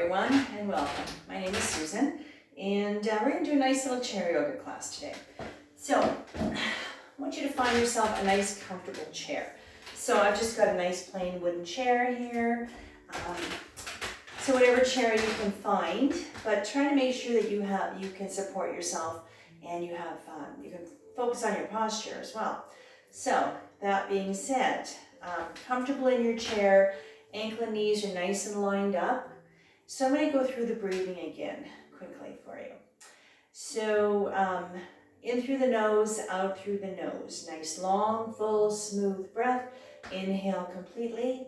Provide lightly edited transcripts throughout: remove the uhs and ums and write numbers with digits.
everyone, and welcome. My name is Susan, and we're going to do a nice little chair yoga class today. So, I want you to find yourself a nice comfortable chair. So I've just got a nice plain wooden chair here. So whatever chair you can find, but try to make sure that you can support yourself and you can focus on your posture as well. So that being said, comfortable in your chair, ankle and knees are nice and lined up. So I'm going to go through the breathing again quickly for you. So in through the nose, out through the nose. Nice long, full, smooth breath. Inhale completely.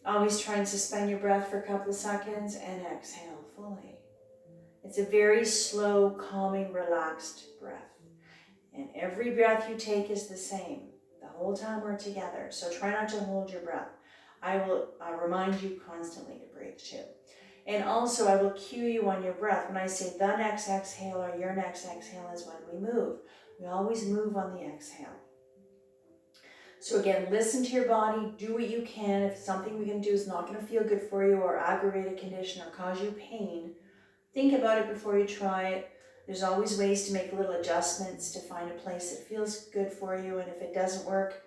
Always try and suspend your breath for a couple of seconds and exhale fully. It's a very slow, calming, relaxed breath. And every breath you take is the same the whole time we're together. So try not to hold your breath. I will remind you constantly to breathe too. And also I will cue you on your breath. When I say the next exhale or your next exhale is when we move. We always move on the exhale. So again, listen to your body, do what you can. If something we can do is not going to feel good for you or aggravate a condition or cause you pain, think about it before you try it. There's always ways to make little adjustments to find a place that feels good for you. And if it doesn't work,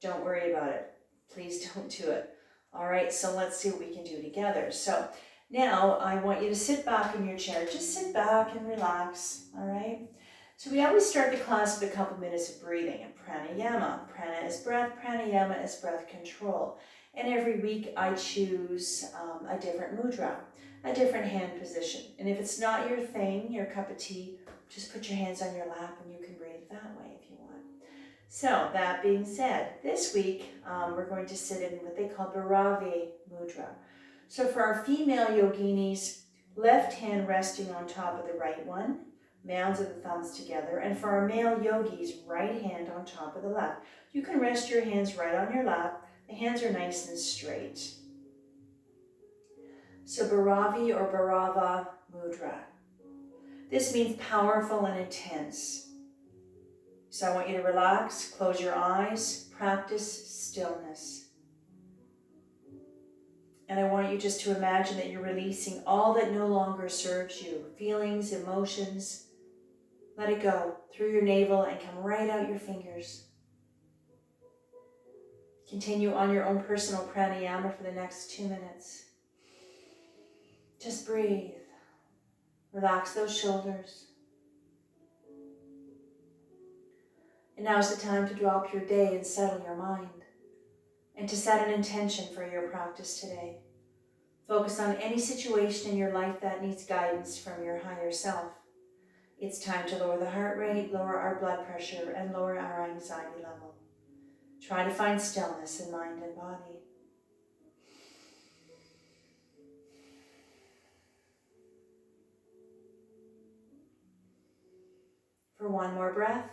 don't worry about it. Please don't do it. All right, so let's see what we can do together. So now I want you to sit back in your chair. Just sit back and relax, all right? So we always start the class with a couple minutes of breathing and pranayama. Prana is breath, pranayama is breath control. And every week I choose a different mudra, a different hand position. And if it's not your thing, your cup of tea, just put your hands on your lap and you can breathe that way if you want. So that being said, this week we're going to sit in what they call Bhairavi mudra. So for our female yoginis, left hand resting on top of the right one, mounds of the thumbs together, and for our male yogis, right hand on top of the left. You can rest your hands right on your lap. The hands are nice and straight. So Bhairavi or Bhairava mudra. This means powerful and intense. So I want you to relax, close your eyes, practice stillness. And I want you just to imagine that you're releasing all that no longer serves you, feelings, emotions. Let it go through your navel and come right out your fingers. Continue on your own personal pranayama for the next 2 minutes. Just breathe. Relax those shoulders. And now's the time to drop your day and settle your mind. And to set an intention for your practice today. Focus on any situation in your life that needs guidance from your higher self. It's time to lower the heart rate, lower our blood pressure, and lower our anxiety level. Try to find stillness in mind and body. For one more breath.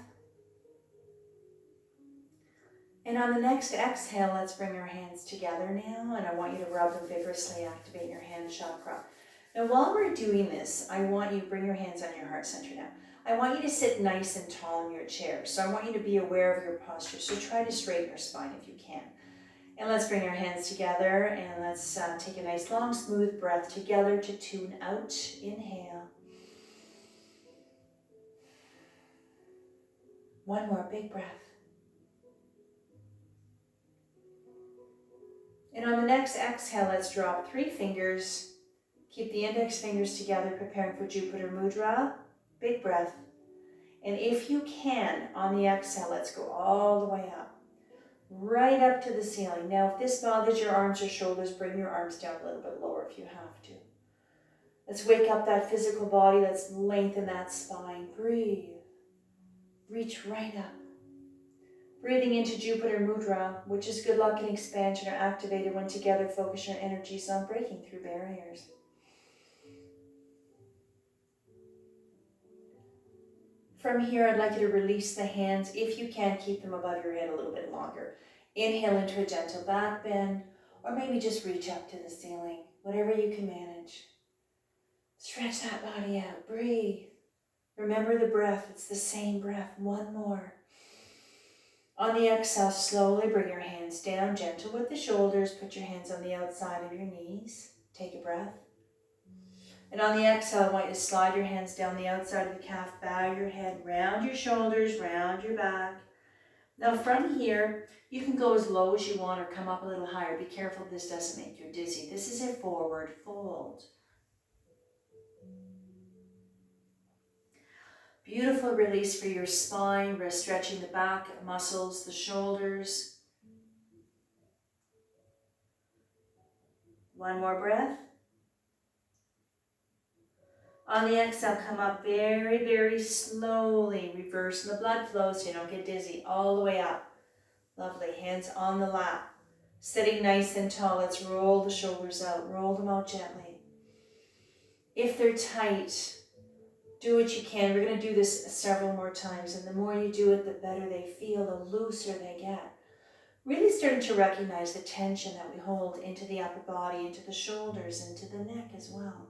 And on the next exhale, let's bring our hands together now, and I want you to rub and vigorously activate your hand chakra. Now, while we're doing this, I want you to bring your hands on your heart center now. I want you to sit nice and tall in your chair. So I want you to be aware of your posture. So try to straighten your spine if you can. And let's bring our hands together and let's take a nice long smooth breath together to tune out. Inhale. One more big breath. And on the next exhale, let's drop 3 fingers. Keep the index fingers together, preparing for Jupiter Mudra. Big breath. And if you can, on the exhale, let's go all the way up. Right up to the ceiling. Now, if this bothers your arms or shoulders, bring your arms down a little bit lower if you have to. Let's wake up that physical body. Let's lengthen that spine. Breathe. Reach right up. Breathing into Jupiter Mudra, which is good luck and expansion, are activated when together focus your energies on breaking through barriers. From here, I'd like you to release the hands. If you can, keep them above your head a little bit longer. Inhale into a gentle back bend, or maybe just reach up to the ceiling, whatever you can manage. Stretch that body out. Breathe. Remember the breath. It's the same breath. One more. On the exhale, slowly bring your hands down, gentle with the shoulders. Put your hands on the outside of your knees. Take a breath. And on the exhale, I want you to slide your hands down the outside of the calf, bow your head, round your shoulders, round your back. Now from here, you can go as low as you want or come up a little higher. Be careful this doesn't make you dizzy. This is a forward fold. Beautiful release for your spine. We're stretching the back muscles, the shoulders. One more breath. On the exhale, come up very, very slowly. Reversing the blood flow so you don't get dizzy. All the way up. Lovely. Hands on the lap. Sitting nice and tall. Let's roll the shoulders out. Roll them out gently. If they're tight, do what you can. We're going to do this several more times. And the more you do it, the better they feel, the looser they get. Really starting to recognize the tension that we hold into the upper body, into the shoulders, into the neck as well.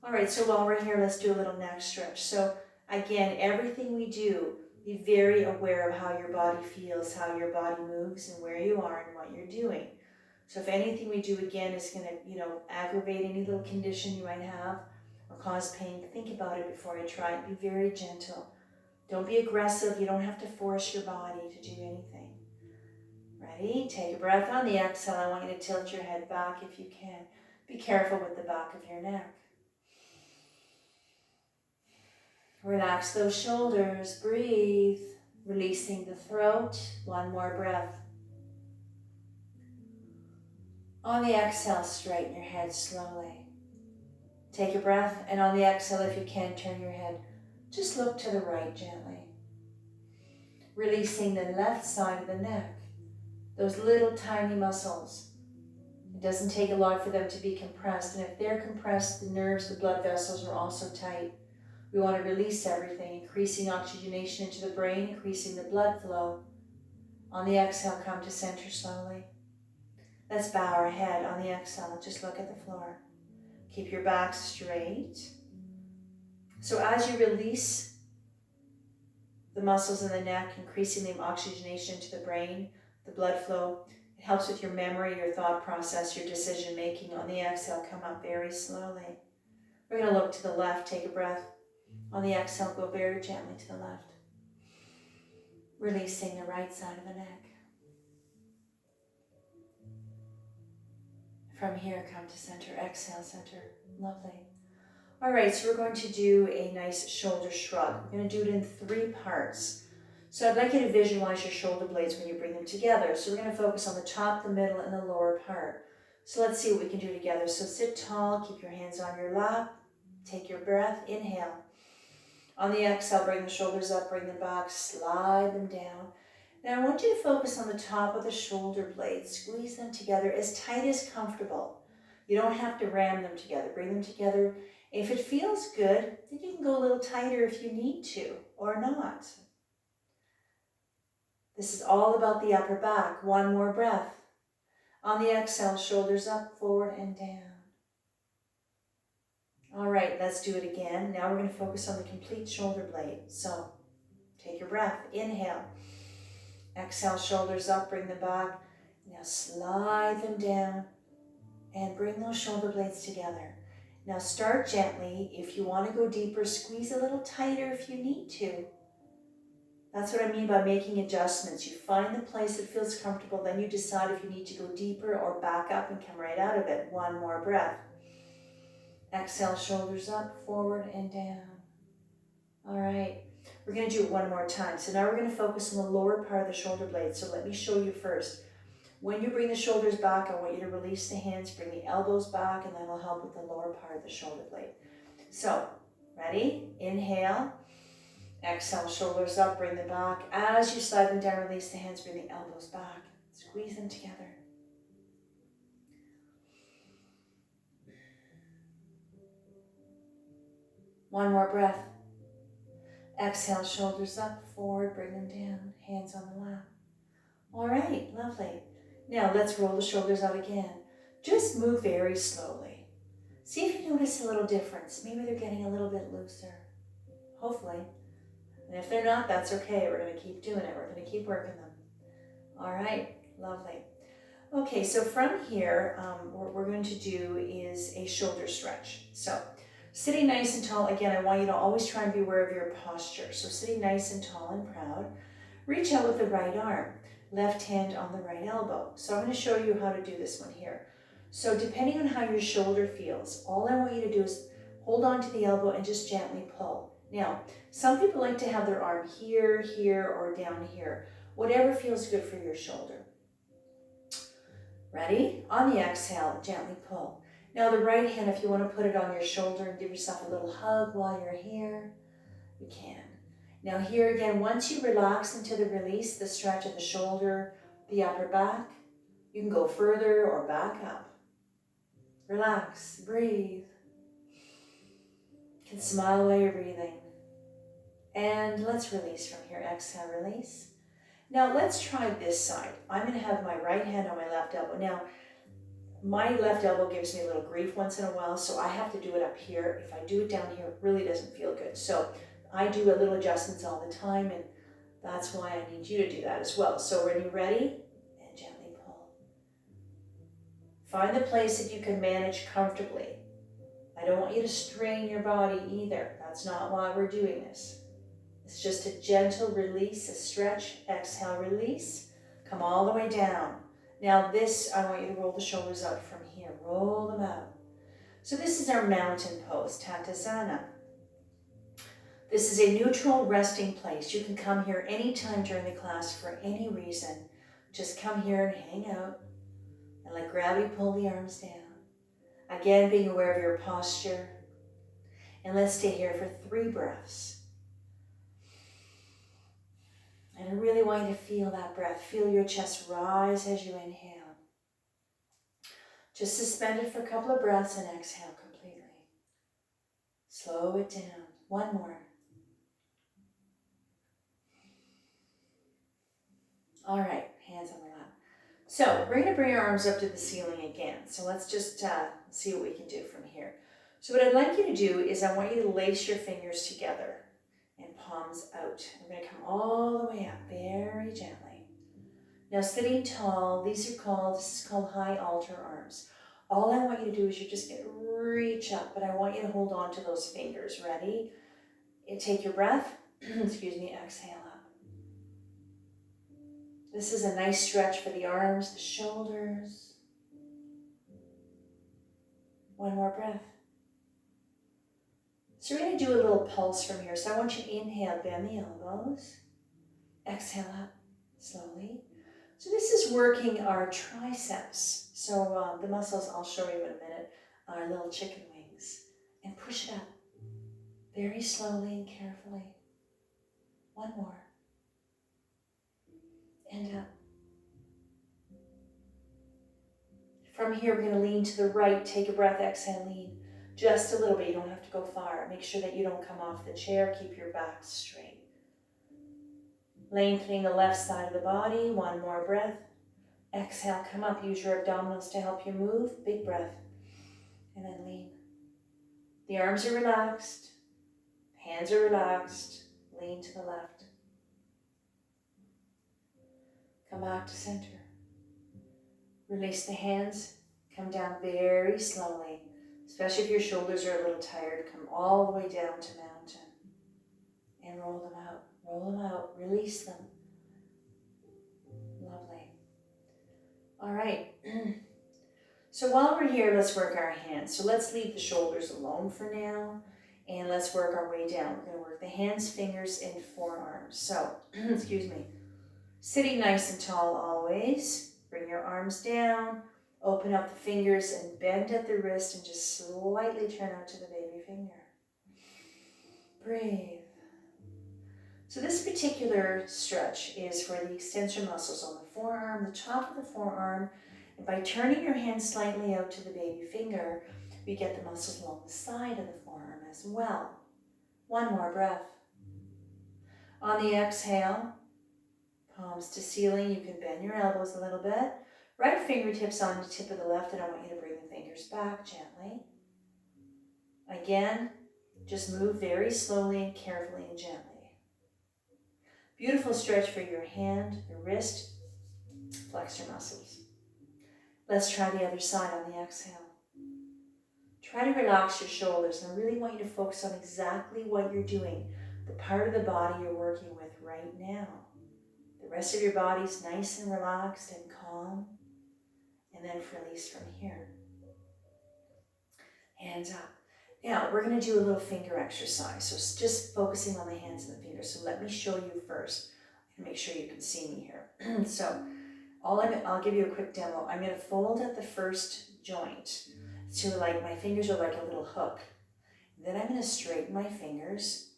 All right, so while we're here, let's do a little neck stretch. So again, everything we do, be very aware of how your body feels, how your body moves, and where you are and what you're doing. So if anything we do again is going to, aggravate any little condition you might have or cause pain, think about it before you try it. Be very gentle. Don't be aggressive. You don't have to force your body to do anything. Ready? Take a breath on the exhale. I want you to tilt your head back if you can. Be careful with the back of your neck. Relax those shoulders, breathe, releasing the throat. One more breath. On the exhale, straighten your head slowly. Take a breath, and on the exhale, if you can, turn your head. Just look to the right gently. Releasing the left side of the neck, those little tiny muscles. It doesn't take a lot for them to be compressed, and if they're compressed, the nerves, the blood vessels are also tight. We want to release everything, increasing oxygenation into the brain, increasing the blood flow. On the exhale, come to center slowly. Let's bow our head on the exhale. Just look at the floor. Keep your back straight. So as you release the muscles in the neck, increasing the oxygenation to the brain, the blood flow, it helps with your memory, your thought process, your decision making. On the exhale, come up very slowly. We're going to look to the left, take a breath. On the exhale, go very gently to the left. Releasing the right side of the neck. From here, come to center. Exhale, center. Lovely. All right, so we're going to do a nice shoulder shrug. We're going to do it in 3 parts. So I'd like you to visualize your shoulder blades when you bring them together. So we're going to focus on the top, the middle, and the lower part. So let's see what we can do together. So sit tall, keep your hands on your lap. Take your breath, inhale. On the exhale, bring the shoulders up, bring them back, slide them down. Now I want you to focus on the top of the shoulder blades. Squeeze them together as tight as comfortable. You don't have to ram them together. Bring them together. If it feels good, then you can go a little tighter if you need to, or not. This is all about the upper back. One more breath. On the exhale, shoulders up, forward, and down. All right, let's do it again. Now we're going to focus on the complete shoulder blade. So take your breath. Inhale. Exhale, shoulders up, bring them back. Now slide them down and bring those shoulder blades together. Now start gently. If you want to go deeper, squeeze a little tighter if you need to. That's what I mean by making adjustments. You find the place that feels comfortable, then you decide if you need to go deeper or back up and come right out of it. One more breath. Exhale, shoulders up, forward, and down. All right, we're going to do it one more time. So now we're going to focus on the lower part of the shoulder blade. So let me show you first. When you bring the shoulders back, I want you to release the hands, bring the elbows back, and that'll help with the lower part of the shoulder blade. So, ready? Inhale. Exhale, shoulders up, bring them back. As you slide them down, release the hands, bring the elbows back. Squeeze them together. One more breath. Exhale, shoulders up, forward, bring them down, hands on the lap. All right, lovely. Now let's roll the shoulders out again. Just move very slowly. See if you notice a little difference. Maybe they're getting a little bit looser. Hopefully. And if they're not, that's okay. We're going to keep doing it. We're going to keep working them. All right, lovely. Okay, so from here, what we're going to do is a shoulder stretch. So sitting nice and tall, again, I want you to always try and be aware of your posture. So sitting nice and tall and proud, reach out with the right arm, left hand on the right elbow. So I'm going to show you how to do this one here. So depending on how your shoulder feels, all I want you to do is hold on to the elbow and just gently pull. Now, some people like to have their arm here, here, or down here. Whatever feels good for your shoulder. Ready? On the exhale, gently pull. Now the right hand, if you want to put it on your shoulder and give yourself a little hug while you're here, you can. Now here again, once you relax into the release, the stretch of the shoulder, the upper back, you can go further or back up. Relax, breathe. You can smile while you're breathing. And let's release from here. Exhale, release. Now let's try this side. I'm going to have my right hand on my left elbow. Now, my left elbow gives me a little grief once in a while, so I have to do it up here. If I do it down here, it really doesn't feel good. So I do a little adjustments all the time, and that's why I need you to do that as well. So when you're ready, and gently pull. Find the place that you can manage comfortably. I don't want you to strain your body either. That's not why we're doing this. It's just a gentle release, a stretch, exhale, release. Come all the way down. Now this, I want you to roll the shoulders out from here. Roll them out. So this is our mountain pose, Tadasana. This is a neutral resting place. You can come here anytime during the class for any reason. Just come here and hang out and let gravity pull the arms down. Again, being aware of your posture. And let's stay here for 3 breaths. And I really want you to feel that breath. Feel your chest rise as you inhale. Just suspend it for a couple of breaths and exhale completely. Slow it down. 1 more. All right, hands on the lap. So we're going to bring our arms up to the ceiling again. So let's just see what we can do from here. So what I'd like you to do is I want you to lace your fingers together and palms out. We're going to come all the way up very gently. Now sitting tall, this is called high altar arms. All I want you to do is you're just going to reach up, but I want you to hold on to those fingers. Ready? And take your breath. Excuse me, exhale up. This is a nice stretch for the arms, the shoulders. 1 more breath. So we're going to do a little pulse from here. So I want you to inhale, bend the elbows. Exhale up slowly. So this is working our triceps. So the muscles I'll show you in a minute are little chicken wings. And push it up very slowly and carefully. 1 more. And up. From here, we're going to lean to the right. Take a breath, exhale, lean. Just a little bit. You don't have to go far. Make sure that you don't come off the chair. Keep your back straight. Lengthening the left side of the body. 1 more breath. Exhale, come up. Use your abdominals to help you move. Big breath. And then lean. The arms are relaxed. Hands are relaxed. Lean to the left. Come back to center. Release the hands. Come down very slowly. Especially if your shoulders are a little tired. Come all the way down to mountain. And roll them out. Roll them out. Release them. Lovely. All right. So while we're here, let's work our hands. So let's leave the shoulders alone for now. And let's work our way down. We're going to work the hands, fingers, and forearms. So, excuse me. Sitting nice and tall always. Bring your arms down. Open up the fingers and bend at the wrist and just slightly turn out to the baby finger. Breathe. So this particular stretch is for the extensor muscles on the forearm, the top of the forearm. And by turning your hand slightly out to the baby finger, we get the muscles along the side of the forearm as well. 1 more breath. On the exhale, palms to ceiling. You can bend your elbows a little bit. Right fingertips on the tip of the left, and I want you to bring the fingers back gently. Again, just move very slowly and carefully and gently. Beautiful stretch for your hand, your wrist, flexor muscles. Let's try the other side on the exhale. Try to relax your shoulders, and I really want you to focus on exactly what you're doing, the part of the body you're working with right now. The rest of your body's nice and relaxed and calm, and then release from here. Hands up. Now, we're going to do a little finger exercise, so it's just focusing on the hands and the fingers. So let me show you first, and make sure you can see me here. So I'll give you a quick demo. I'm going to fold at the first joint. So like my fingers are like a little hook. Then I'm going to straighten my fingers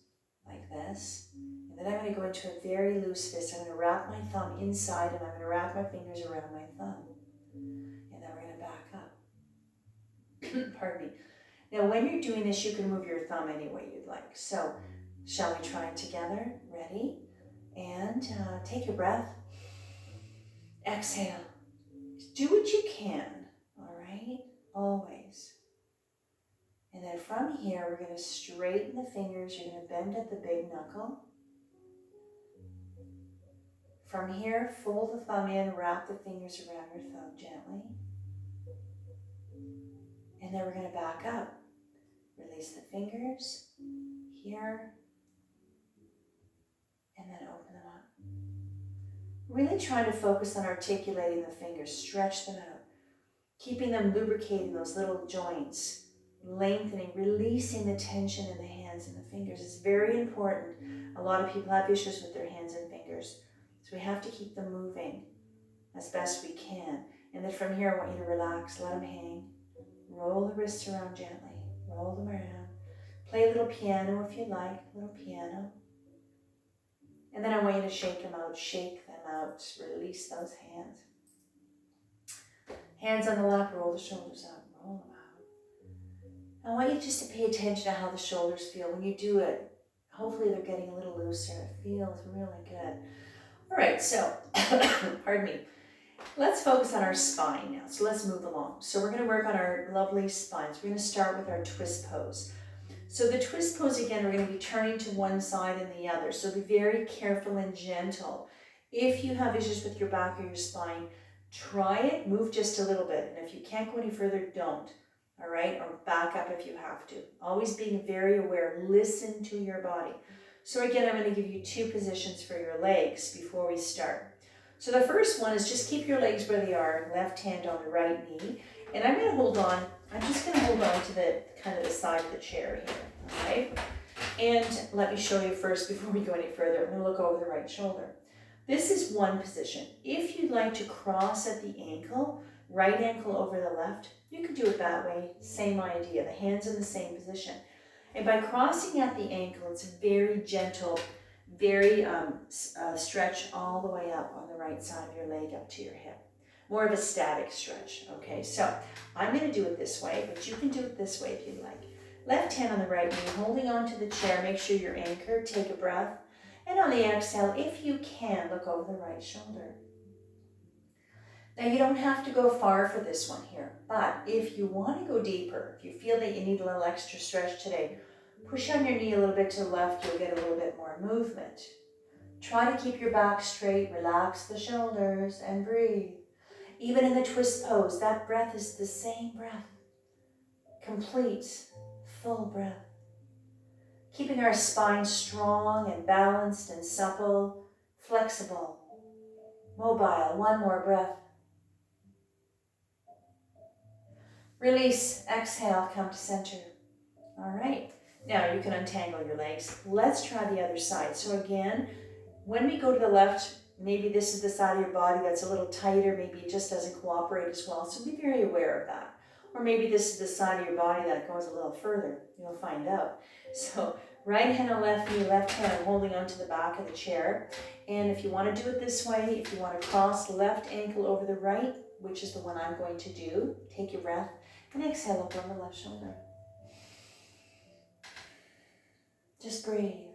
like this. And then I'm going to go into a very loose fist. I'm going to wrap my thumb inside, and I'm going to wrap my fingers around my thumb. And then we're going to back up. Pardon me. Now when you're doing this, you can move your thumb any way you'd like. So shall we try it together? Ready? And take your breath. Exhale. Do what you can, all right? Always. And then from here, we're going to straighten the fingers. You're going to bend at the big knuckle. From here, fold the thumb in, wrap the fingers around your thumb gently. And then we're going to back up. Release the fingers here. And then open them up. Really trying to focus on articulating the fingers. Stretch them out. Keeping them lubricating those little joints. Lengthening, releasing the tension in the hands and the fingers. It's very important. A lot of people have issues with their hands and fingers. So we have to keep them moving as best we can. And then from here, I want you to relax, let them hang. Roll the wrists around gently. Roll them around. Play a little piano if you like, a little piano. And then I want you to shake them out, release those hands. Hands on the lap, roll the shoulders up, roll them out. I want you just to pay attention to how the shoulders feel when you do it. Hopefully they're getting a little looser. It feels really good. All right, so, pardon me. Let's focus on our spine now. So let's move along. So we're going to work on our lovely spines. We're going to start with our twist pose. So the twist pose, again, we're going to be turning to one side and the other. So be very careful and gentle. If you have issues with your back or your spine, try it, move just a little bit. And if you can't go any further, don't. All right? Or back up if you have to. Always being very aware. Listen to your body. So again, I'm going to give you two positions for your legs before we start. So the first one is just keep your legs where they are, left hand on the right knee. And I'm going to hold on, I'm just going to hold on to the kind of the side of the chair here, all right? And let me show you first before we go any further. I'm going to look over the right shoulder. This is one position. If you'd like to cross at the ankle, right ankle over the left, you can do it that way. Same idea, the hands in the same position. And by crossing at the ankle, it's very gentle, very stretch all the way up on the right side of your leg up to your hip. More of a static stretch, okay? So I'm going to do it this way, but you can do it this way if you'd like. Left hand on the right knee, holding onto the chair, make sure you're anchored, take a breath. And on the exhale, if you can, look over the right shoulder. Now you don't have to go far for this one here, but if you want to go deeper, if you feel that you need a little extra stretch today, push on your knee a little bit to the left, you'll get a little bit more movement. Try to keep your back straight, relax the shoulders, and breathe. Even in the twist pose, that breath is the same breath. Complete, full breath. Keeping our spine strong and balanced and supple, flexible, mobile. One more breath. Release, exhale, come to center. All right, now you can untangle your legs. Let's try the other side. So again, when we go to the left, maybe this is the side of your body that's a little tighter, maybe it just doesn't cooperate as well, so be very aware of that. Or maybe this is the side of your body that goes a little further. You'll find out. So right hand on left knee, left hand holding onto the back of the chair. And if you want to do it this way, if you want to cross left ankle over the right, which is the one I'm going to do, take your breath and exhale up on the left shoulder. Just breathe.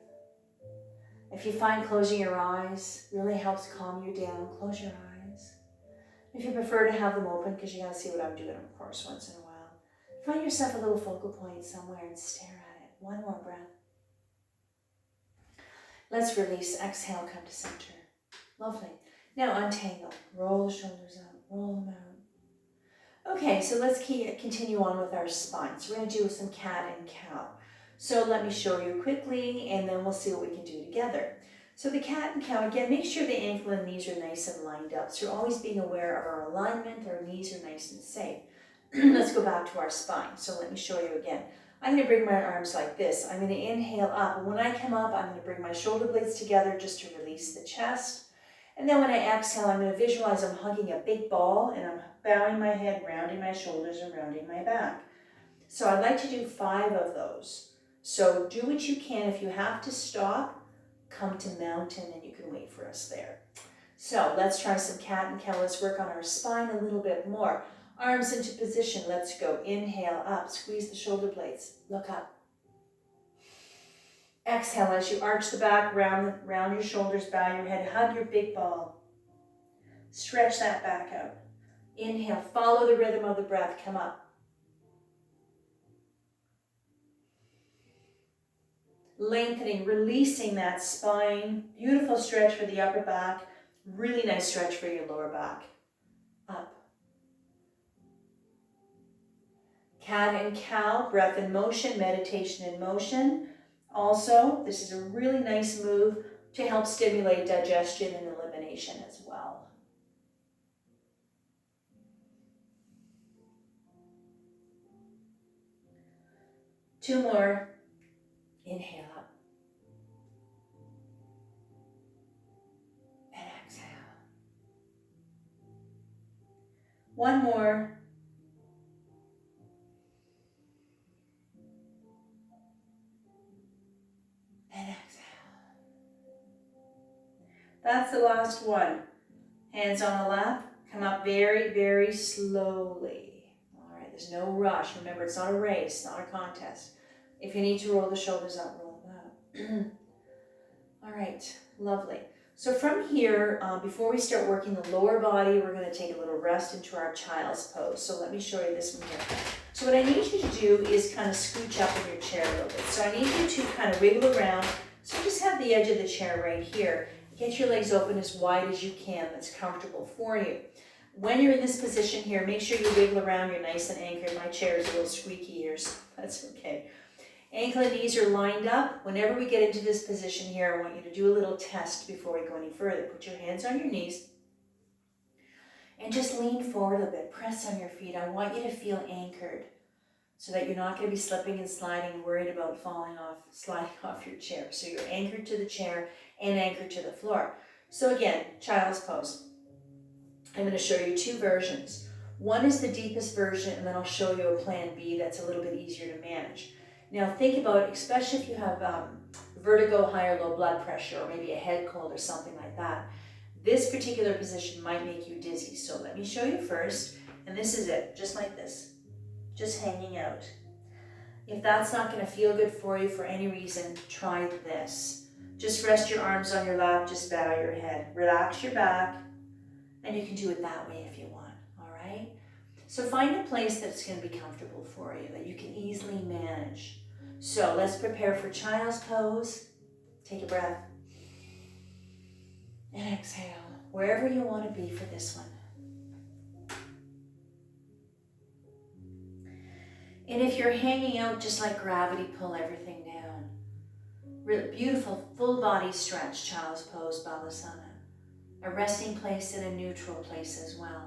If you find closing your eyes really helps calm you down, close your eyes. If you prefer to have them open, because you gotta see what I'm doing, of course, once in a while. Find yourself a little focal point somewhere and stare at it. One more breath. Let's release. Exhale, come to center. Lovely. Now untangle. Roll the shoulders out. Roll them out. Okay, so let's continue on with our spine. So we're going to do some cat and cow. So let me show you quickly, and then we'll see what we can do together. So the cat and cow, again, make sure the ankle and knees are nice and lined up. So you're always being aware of our alignment, our knees are nice and safe. Let's go back to our spine. So let me show you again. I'm going to bring my arms like this. I'm going to inhale up, and when I come up, I'm going to bring my shoulder blades together just to release the chest. And then when I exhale, I'm going to visualize I'm hugging a big ball, and I'm bowing my head, rounding my shoulders, and rounding my back. So I'd like to do 5 of those. So do what you can. If you have to stop, come to mountain, and you can wait for us there. So let's try some cat and cow. Let's work on our spine a little bit more. Arms into position. Let's go. Inhale up. Squeeze the shoulder blades. Look up. Exhale as you arch the back, round your shoulders, bow your head, hug your big ball. Stretch that back out. Inhale. Follow the rhythm of the breath. Come up. Lengthening, releasing that spine. Beautiful stretch for the upper back. Really nice stretch for your lower back. Up. Cat and cow, breath in motion, meditation in motion. Also, this is a really nice move to help stimulate digestion and elimination as well. Two more. Inhale up. And exhale. One more. And exhale. That's the last one. Hands on the lap. Come up very, very slowly. All right, there's no rush. Remember, it's not a race, not a contest. If you need to roll the shoulders up, roll them up. All right, lovely. So from here, before we start working the lower body, we're going to take a little rest into our child's pose. So let me show you this one here. So what I need you to do is kind of scooch up in your chair a little bit. So I need you to kind of wiggle around. So just have the edge of the chair right here. Get your legs open as wide as you can. That's comfortable for you. When you're in this position here, make sure you wiggle around. You're nice and anchored. My chair is a little squeaky here, so that's okay. Ankle and knees are lined up. Whenever we get into this position here, I want you to do a little test before we go any further. Put your hands on your knees and just lean forward a bit. Press on your feet. I want you to feel anchored so that you're not going to be slipping and sliding, worried about sliding off your chair. So you're anchored to the chair and anchored to the floor. So again, child's pose. I'm going to show you 2 versions. One is the deepest version, and then I'll show you a plan B that's a little bit easier to manage. Now think about, especially if you have vertigo, high or low blood pressure, or maybe a head cold or something like that, this particular position might make you dizzy. So let me show you first, and this is it, just like this, just hanging out. If that's not going to feel good for you for any reason, try this. Just rest your arms on your lap, just bow your head. Relax your back, and you can do it that way if you want, all right? So find a place that's going to be comfortable for you, that you can easily manage. So let's prepare for child's pose. Take a breath. And exhale, wherever you want to be for this one. And if you're hanging out, just like gravity, pull everything down. Really beautiful full body stretch, child's pose, Balasana. A resting place and a neutral place as well.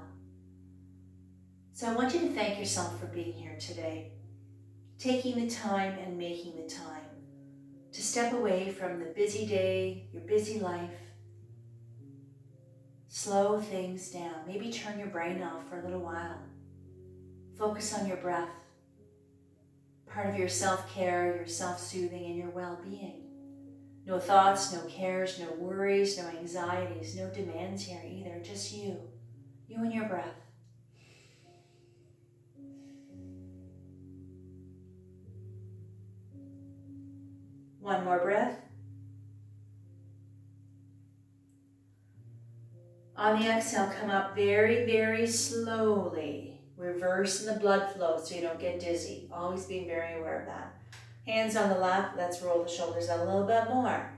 So I want you to thank yourself for being here today, taking the time and making the time to step away from the busy day, your busy life. Slow things down. Maybe turn your brain off for a little while. Focus on your breath. Part of your self-care, your self-soothing, and your well-being. No thoughts, no cares, no worries, no anxieties, no demands here either. Just you and your breath. One more breath. On the exhale, come up very, very slowly. Reversing the blood flow so you don't get dizzy. Always being very aware of that. Hands on the lap. Let's roll the shoulders out a little bit more.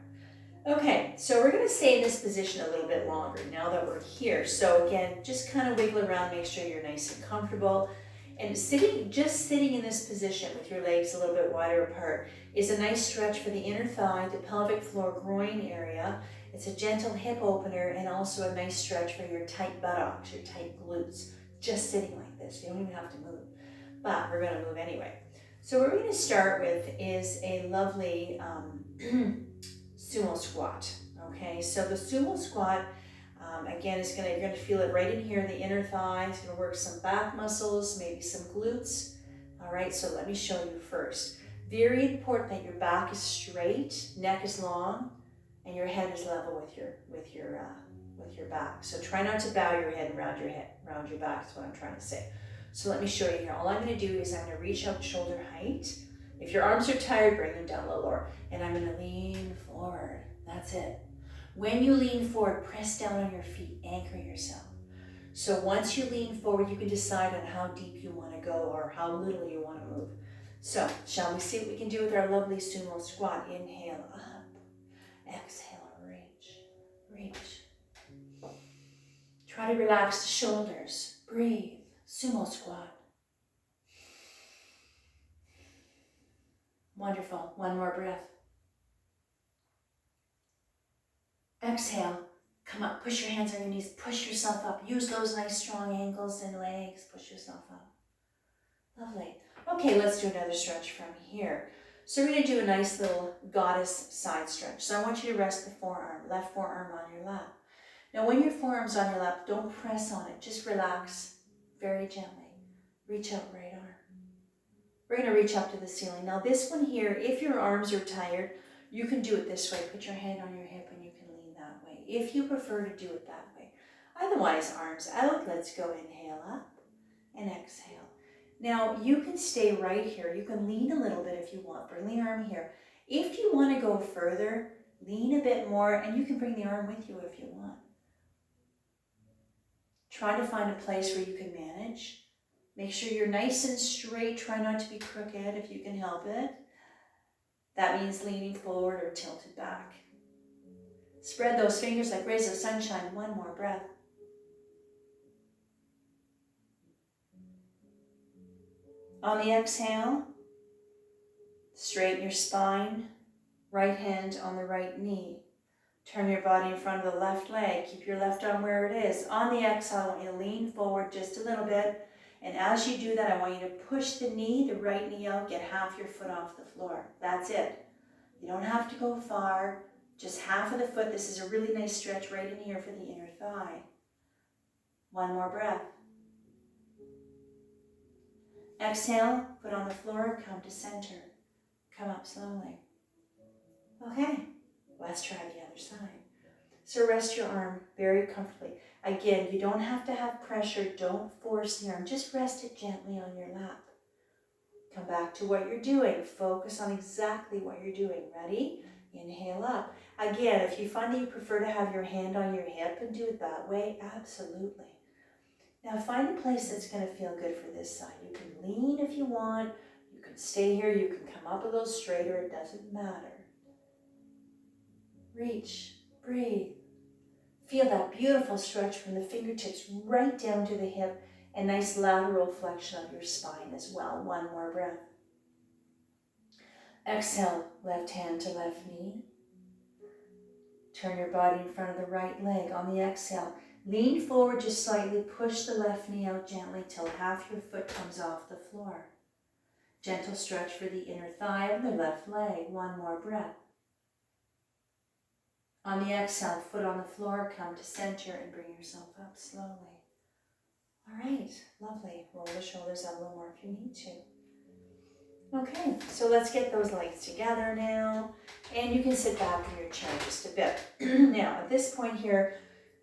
Okay, so we're gonna stay in this position a little bit longer now that we're here. So again, just kind of wiggle around, make sure you're nice and comfortable. And just sitting in this position with your legs a little bit wider apart is a nice stretch for the inner thigh, the pelvic floor, groin area. It's a gentle hip opener and also a nice stretch for your tight buttocks, your tight glutes. Just sitting like this, you don't even have to move, but we're gonna move anyway. So what we're gonna start with is a lovely sumo squat. Okay, so the sumo squat, again, you're gonna feel it right in here, the inner thigh. It's gonna work some back muscles, maybe some glutes. All right, so let me show you first. Very important that your back is straight, neck is long, and your head is level with your back. So try not to bow your head and round your back is what I'm trying to say. So let me show you here. All I'm gonna do is I'm gonna reach up shoulder height. If your arms are tired, bring them down a little lower. And I'm gonna lean forward. That's it. When you lean forward, press down on your feet, anchor yourself. So once you lean forward, you can decide on how deep you wanna go or how little you wanna move. So shall we see what we can do with our lovely sumo squat? Inhale up, exhale, reach. Try to relax the shoulders, breathe, sumo squat. Wonderful, one more breath. Exhale, come up, push your hands on your knees, push yourself up. Use those nice strong ankles and legs, push yourself up. Lovely. Okay, let's do another stretch from here. So we're gonna do a nice little goddess side stretch. So I want you to rest the left forearm on your lap. Now when your forearm's on your lap, don't press on it, just relax very gently. Reach out right arm. We're gonna reach up to the ceiling. Now this one here, if your arms are tired, you can do it this way. Put your hand on your hip and you can lean that way, if you prefer to do it that way. Otherwise, arms out. Let's go inhale up and exhale. Now you can stay right here. You can lean a little bit if you want. Bring the arm here. If you want to go further, lean a bit more and you can bring the arm with you if you want. Try to find a place where you can manage. Make sure you're nice and straight. Try not to be crooked if you can help it. That means leaning forward or tilted back. Spread those fingers like rays of sunshine. One more breath. On the exhale, straighten your spine. Right hand on the right knee. Turn your body in front of the left leg. Keep your left arm where it is. On the exhale, I want you to lean forward just a little bit. And as you do that, I want you to push the right knee out, get half your foot off the floor. That's it. You don't have to go far, just half of the foot. This is a really nice stretch right in here for the inner thigh. One more breath. Exhale, foot on the floor, come to center. Come up slowly. Okay, let's try the other side. So rest your arm very comfortably. Again, you don't have to have pressure. Don't force the arm. Just rest it gently on your lap. Come back to what you're doing. Focus on exactly what you're doing. Ready? Inhale up. Again, if you find that you prefer to have your hand on your hip and do it that way, absolutely. Now find a place that's going to feel good for this side. You can lean if you want. You can stay here. You can come up a little straighter. It doesn't matter. Reach. Breathe. Feel that beautiful stretch from the fingertips right down to the hip and nice lateral flexion of your spine as well. One more breath. Exhale, left hand to left knee. Turn your body in front of the right leg. On the exhale, lean forward just slightly. Push the left knee out gently till half your foot comes off the floor. Gentle stretch for the inner thigh of the left leg. One more breath. On the exhale, foot on the floor, come to center and bring yourself up slowly. All right, lovely. Roll the shoulders out a little more if you need to. Okay, so let's get those legs together now. And you can sit back in your chair just a bit. Now, at this point here,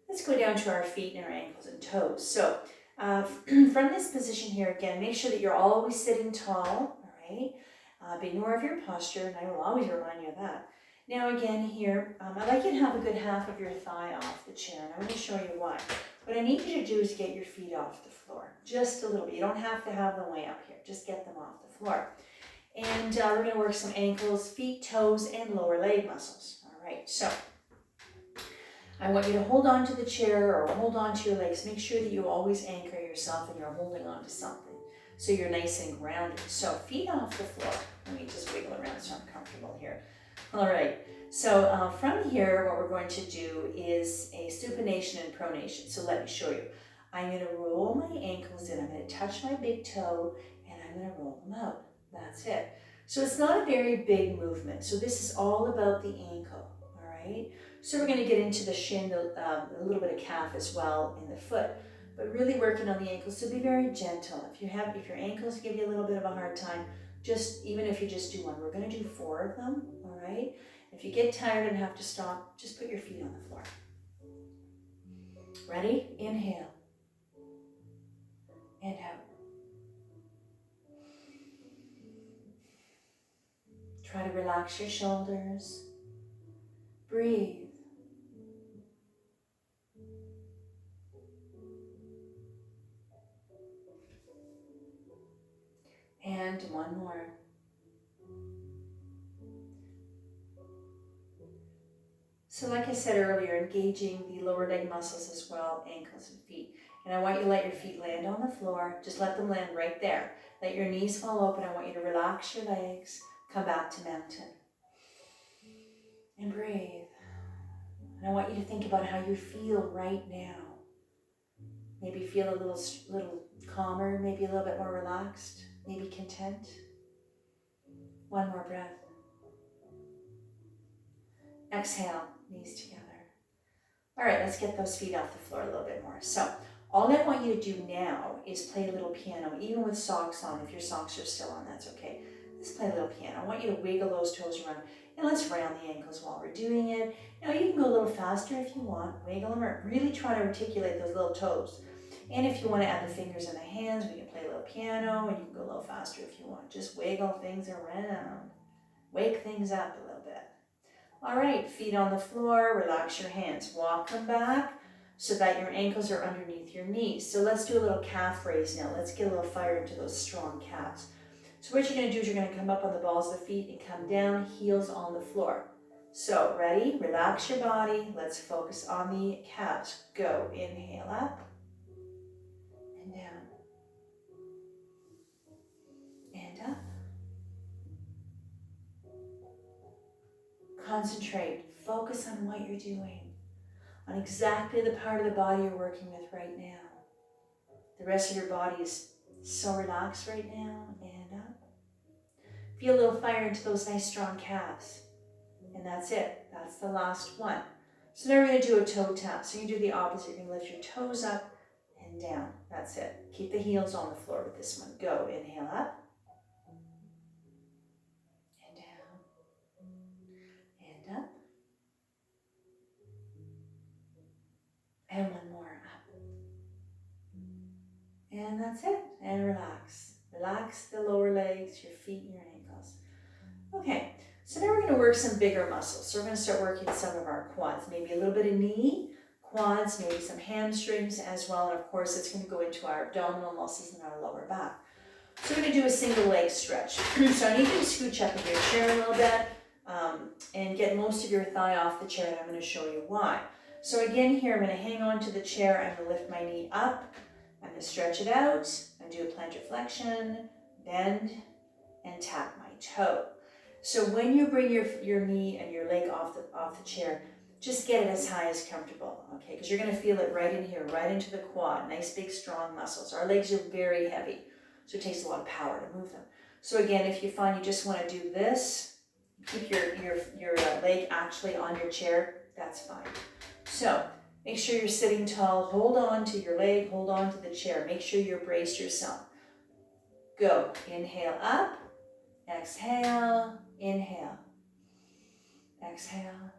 let's go down to our feet and our ankles and toes. So from this position here, again, make sure that you're always sitting tall, all right? Be aware of your posture, and I will always remind you of that. Now again here, I'd like you to have a good half of your thigh off the chair, and I'm going to show you why. What I need you to do is get your feet off the floor, just a little bit. You don't have to have them way up here, just get them off the floor. And we're going to work some ankles, feet, toes, and lower leg muscles. All right, so I want you to hold on to the chair or hold on to your legs. Make sure that you always anchor yourself and you're holding on to something so you're nice and grounded. So feet off the floor. Let me just wiggle around so I'm comfortable here. All right, so from here, what we're going to do is a supination and pronation. So let me show you. I'm going to roll my ankles in. I'm going to touch my big toe and I'm going to roll them out. That's it. So it's not a very big movement. So this is all about the ankle, all right? So we're going to get into the shin, a little bit of calf as well in the foot, but really working on the ankles. So be very gentle. If your ankles give you a little bit of a hard time, even if you just do one, we're going to do 4 of them, all right? If you get tired and have to stop, just put your feet on the floor. Ready? Inhale and out. Try to relax your shoulders. Breathe. And one more. So like I said earlier, engaging the lower leg muscles as well, ankles and feet. And I want you to let your feet land on the floor. Just let them land right there. Let your knees fall open. I want you to relax your legs. Come back to mountain. And breathe. And I want you to think about how you feel right now. Maybe feel a little calmer, maybe a little bit more relaxed, maybe content. One more breath. Exhale, knees together. All right, let's get those feet off the floor a little bit more. So all I want you to do now is play a little piano, even with socks on. If your socks are still on, that's okay. Let's play a little piano. I want you to wiggle those toes around, and let's round the ankles while we're doing it. Now you can go a little faster if you want. Wiggle them or really try to articulate those little toes. And if you want to add the fingers and the hands, we can play a little piano, and you can go a little faster if you want. Just wiggle things around. Wake things up a little bit. All right, feet on the floor, relax your hands. Walk them back so that your ankles are underneath your knees. So let's do a little calf raise now. Let's get a little fire into those strong calves. So what you're going to do is you're going to come up on the balls of the feet and come down, heels on the floor. So ready? Relax your body. Let's focus on the calves. Go. Inhale up and down and up. Concentrate. Focus on what you're doing, on exactly the part of the body you're working with right now. The rest of your body is so relaxed right now, and up. Feel a little fire into those nice strong calves. And that's it. That's the last one. So now we're going to do a toe tap. So you do the opposite. You're going to lift your toes up and down. That's it. Keep the heels on the floor with this one. Go. Inhale up and down and up. And one more up. And that's it. And relax. Relax the lower legs, your feet, and your ankles. Okay, so now we're going to work some bigger muscles. So we're going to start working some of our quads. Maybe a little bit of knee, quads, maybe some hamstrings as well. And of course, it's going to go into our abdominal muscles and our lower back. So we're going to do a single leg stretch. So I need you to scooch up in your chair a little bit and get most of your thigh off the chair, and I'm going to show you why. So again here, I'm going to hang on to the chair. I'm going to lift my knee up. I'm going to stretch it out. I'm going to do a plantar flexion, bend, and tap my toe. So when you bring your knee and your leg off the chair, just get it as high as comfortable, okay? Because you're going to feel it right in here, right into the quad. Nice, big, strong muscles. Our legs are very heavy, so it takes a lot of power to move them. So again, if you find you just want to do this, keep your leg actually on your chair, that's fine. So make sure you're sitting tall. Hold on to your leg. Hold on to the chair. Make sure you're braced yourself. Go. Inhale up. Exhale. Inhale. Exhale.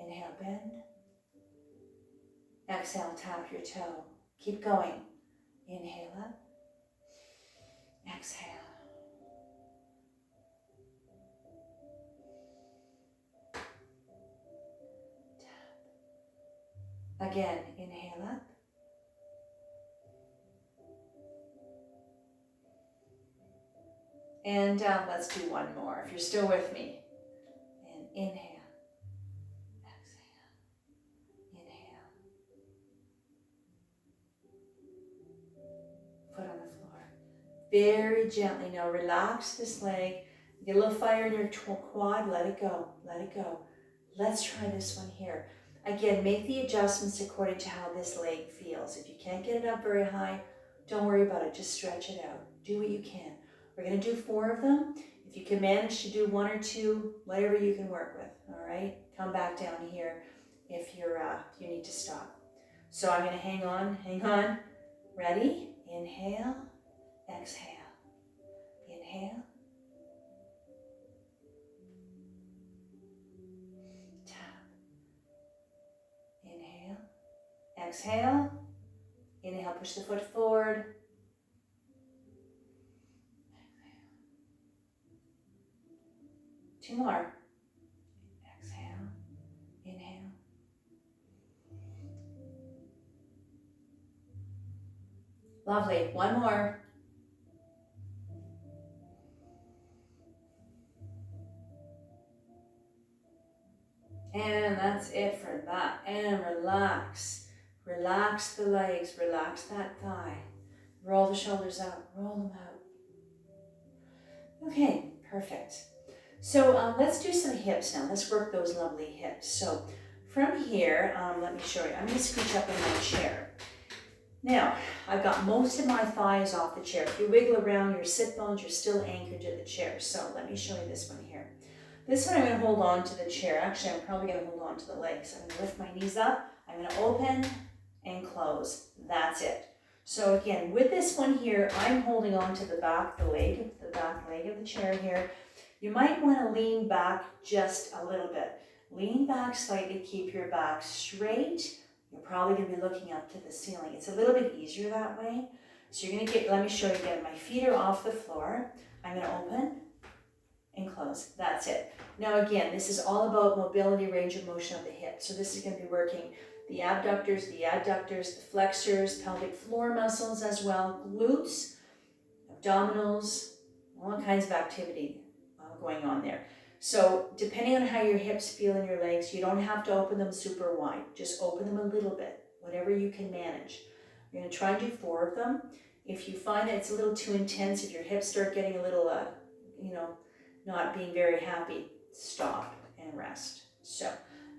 Inhale, bend. Exhale, tap your toe. Keep going. Inhale up. Exhale. Tap. Again, inhale up. And let's do one more if you're still with me. And inhale. Exhale. Very gently. Now relax this leg. Get a little fire in your quad. Let it go. Let it go. Let's try this one here. Again, make the adjustments according to how this leg feels. If you can't get it up very high, don't worry about it. Just stretch it out. Do what you can. We're going to do 4 of them. If you can manage to do 1 or 2, whatever you can work with, all right? Come back down here if you need to stop. So I'm going to hang on. Ready? Inhale, exhale. Inhale. Tap. Inhale, exhale. Inhale, push the foot forward. 2 more. Exhale, inhale. Lovely, 1 more. And that's it for that. And relax. Relax the legs, relax that thigh. Roll the shoulders out, roll them out. Okay, perfect. So let's do some hips now. Let's work those lovely hips. So from here, let me show you. I'm going to scooch up in my chair. Now, I've got most of my thighs off the chair. If you wiggle around your sit bones, you're still anchored to the chair. So let me show you this one here. This one I'm going to hold on to the chair. Actually, I'm probably going to hold on to the legs. I'm going to lift my knees up. I'm going to open and close. That's it. So again, with this one here, I'm holding on to the back leg of the chair here. You might want to lean back just a little bit. Lean back slightly, keep your back straight. You're probably going to be looking up to the ceiling. It's a little bit easier that way. So you're going to let me show you again. My feet are off the floor. I'm going to open and close. That's it. Now again, this is all about mobility, range of motion of the hip. So this is going to be working the abductors, the adductors, the flexors, pelvic floor muscles as well, glutes, abdominals, all kinds of activity going on there. So depending on how your hips feel in your legs, you don't have to open them super wide. Just open them a little bit, whatever you can manage. You're going to try and do 4 of them. If you find that it's a little too intense, if your hips start getting a little, not being very happy, stop and rest. So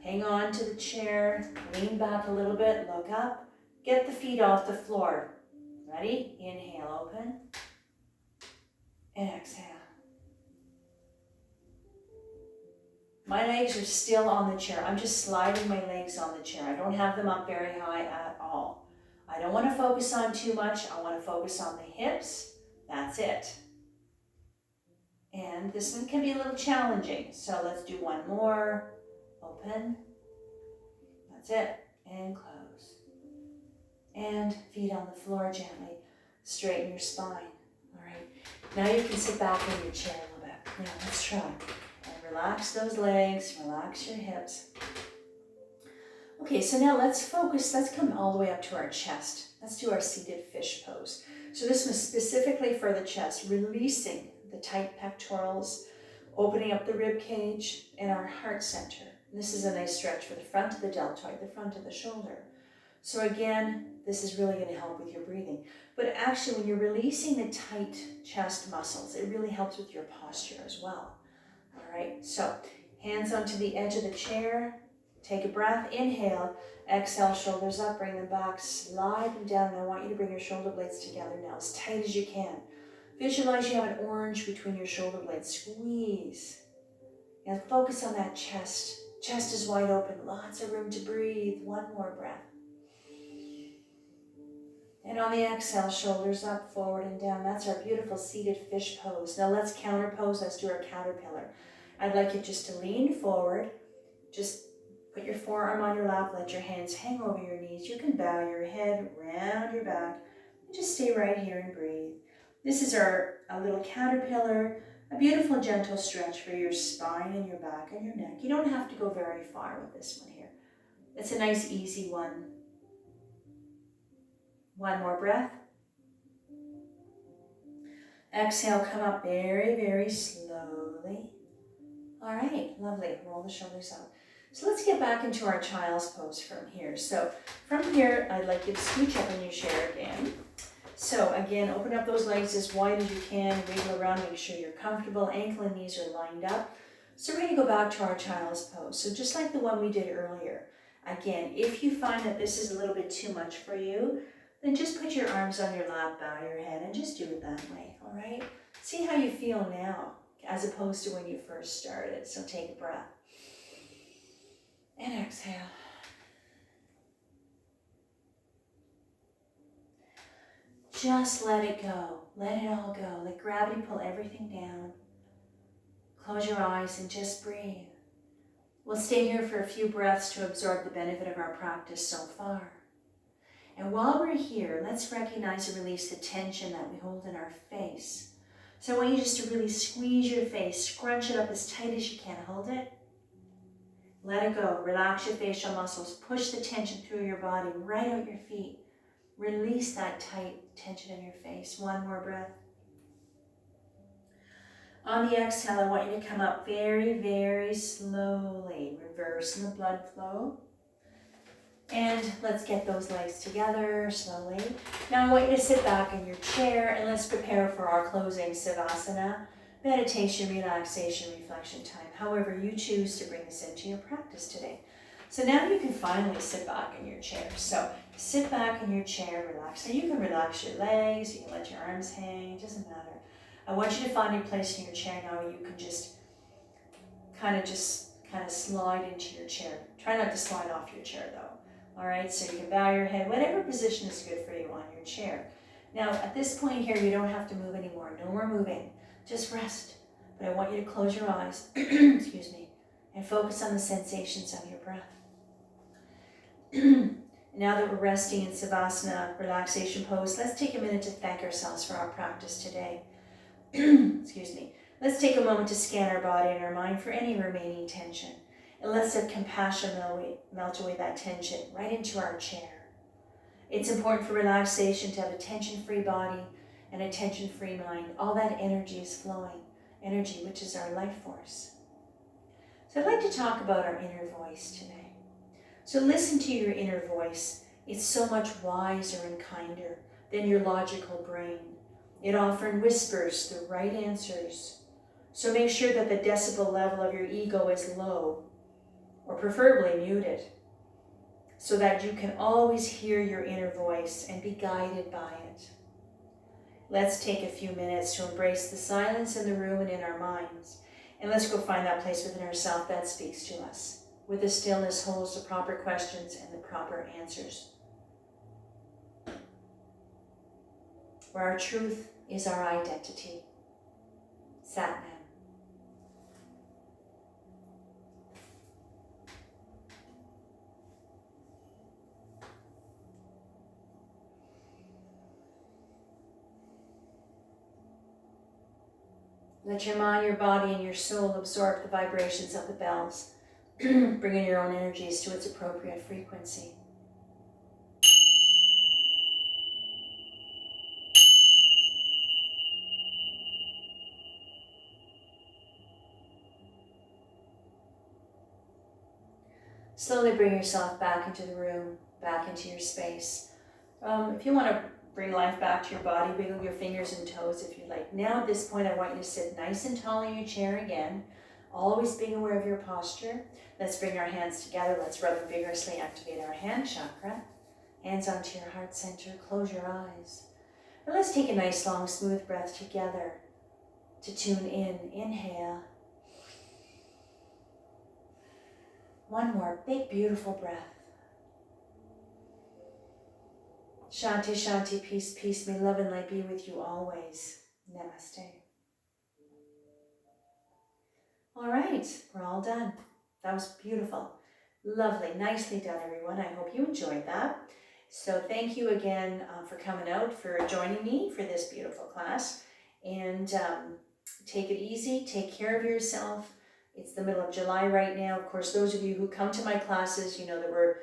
hang on to the chair, lean back a little bit, look up, get the feet off the floor. Ready? Inhale, open, and exhale. My legs are still on the chair. I'm just sliding my legs on the chair. I don't have them up very high at all. I don't want to focus on too much. I want to focus on the hips. That's it. And this one can be a little challenging. So let's do 1 more. Open. That's it. And close. And feet on the floor gently. Straighten your spine. All right. Now you can sit back in your chair a little bit. Now let's try. Relax those legs, relax your hips. Okay, so now let's focus, let's come all the way up to our chest. Let's do our seated fish pose. So this was specifically for the chest, releasing the tight pectorals, opening up the rib cage and our heart center. And this is a nice stretch for the front of the deltoid, the front of the shoulder. So again, this is really going to help with your breathing. But actually, when you're releasing the tight chest muscles, it really helps with your posture as well. All right, so hands onto the edge of the chair. Take a breath, inhale, exhale, shoulders up, bring them back, slide them down. And I want you to bring your shoulder blades together now, as tight as you can. Visualize you have an orange between your shoulder blades. Squeeze. And focus on that chest. Chest is wide open, lots of room to breathe. 1 more breath. And on the exhale, shoulders up, forward and down. That's our beautiful seated fish pose. Now let's counter pose. Let's do our caterpillar. I'd like you just to lean forward. Just put your forearm on your lap. Let your hands hang over your knees. You can bow your head, round your back. And just stay right here and breathe. This is a little caterpillar. A beautiful, gentle stretch for your spine and your back and your neck. You don't have to go very far with this one here. It's a nice, easy one. 1 more breath. Exhale, come up very, very slowly. All right, lovely. Roll the shoulders out. So let's get back into our child's pose from here. So from here, I'd like you to scooch up in your chair again. So again, open up those legs as wide as you can, wiggle around, make sure you're comfortable, ankle and knees are lined up. So we're going to go back to our child's pose. So just like the one we did earlier. Again, if you find that this is a little bit too much for you, then just put your arms on your lap, bow your head, and just do it that way, all right? See how you feel now, as opposed to when you first started. So take a breath. And exhale. Just let it go. Let it all go. Let gravity pull everything down. Close your eyes and just breathe. We'll stay here for a few breaths to absorb the benefit of our practice so far. And while we're here, let's recognize and release the tension that we hold in our face. So I want you just to really squeeze your face, scrunch it up as tight as you can. Hold it. Let it go. Relax your facial muscles. Push the tension through your body, right out your feet. Release that tight tension in your face. One more breath. On the exhale, I want you to come up very, very slowly. Reversing the blood flow. And let's get those legs together slowly. Now I want you to sit back in your chair and let's prepare for our closing Savasana, meditation, relaxation, reflection time. However you choose to bring this into your practice today. So now you can finally sit back in your chair. So sit back in your chair, relax. Now you can relax your legs, you can let your arms hang, it doesn't matter. I want you to find a place in your chair now where you can just kind of slide into your chair. Try not to slide off your chair though. All right, so you can bow your head, whatever position is good for you on your chair. Now, at this point here, you don't have to move anymore. No more moving. Just rest. But I want you to close your eyes, excuse me, and focus on the sensations of your breath. Now that we're resting in Savasana, relaxation pose, let's take a minute to thank ourselves for our practice today. Excuse me. Let's take a moment to scan our body and our mind for any remaining tension. And let's let compassion melt away that tension right into our chair. It's important for relaxation to have a tension-free body and a tension-free mind. All that energy is flowing, energy which is our life force. So I'd like to talk about our inner voice today. So listen to your inner voice. It's so much wiser and kinder than your logical brain. It often whispers the right answers. So make sure that the decibel level of your ego is low, or preferably muted, so that you can always hear your inner voice and be guided by it. Let's take a few minutes to embrace the silence in the room and in our minds, and let's go find that place within ourselves that speaks to us, where the stillness holds the proper questions and the proper answers, where our truth is our identity. Sat Nam. Let your mind, your body, and your soul absorb the vibrations of the bells, bringing your own energies to its appropriate frequency. Slowly bring yourself back into the room, back into your space. If you want to bring life back to your body, wiggle your fingers and toes if you like. Now at this point, I want you to sit nice and tall in your chair again, always being aware of your posture. Let's bring our hands together. Let's rub and vigorously activate our hand chakra. Hands onto your heart center. Close your eyes. Now let's take a nice long smooth breath together to tune in. Inhale. One more big beautiful breath. Shanti, Shanti, peace, peace. May love and light be with you always. Namaste. All right, we're all done. That was beautiful. Lovely, nicely done, everyone. I hope you enjoyed that. So thank you again for coming out, for joining me for this beautiful class. And take it easy, take care of yourself. It's the middle of July right now. Of course, those of you who come to my classes, you know that we're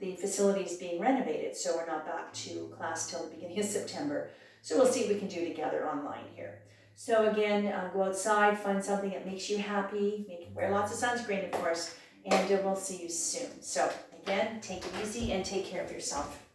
the facility is being renovated, so we're not back to class till the beginning of September. So we'll see what we can do together online here. So again, go outside, find something that makes you happy, wear lots of sunscreen, of course, and we'll see you soon. So again, take it easy and take care of yourself.